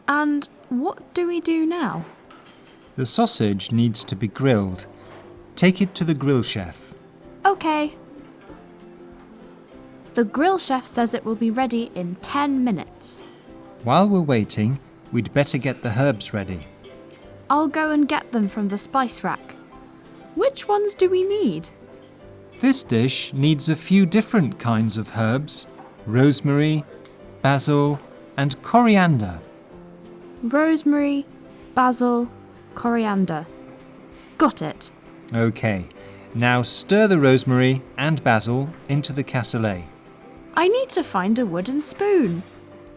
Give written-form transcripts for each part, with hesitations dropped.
And what do we do now? The sausage needs to be grilled. Take it to the grill chef. Okay. The grill chef says it will be ready in 10 minutes. While we're waiting, we'd better get the herbs ready. I'll go and get them from the spice rack. Which ones do we need? This dish needs a few different kinds of herbs: rosemary, basil, and coriander. Rosemary, basil, coriander. Got it. Okay, now stir the rosemary and basil into the cassoulet. I need to find a wooden spoon.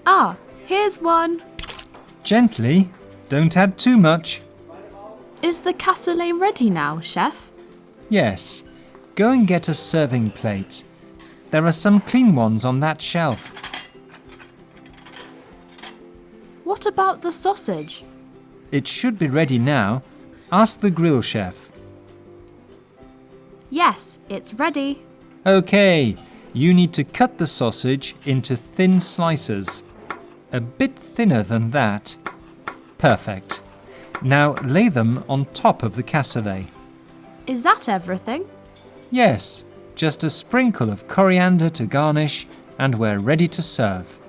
Ah, here's one. Gently, don't add too much. Is the cassoulet ready now, chef? Yes, go and get a serving plate. There are some clean ones on that shelf. What about the sausage? It should be ready now. Ask the grill chef. Yes, it's ready. Okay, you need to cut the sausage into thin slices. A bit thinner than that. Perfect. Now lay them on top of the cassoulet. Is that everything? Yes, just a sprinkle of coriander to garnish and we're ready to serve.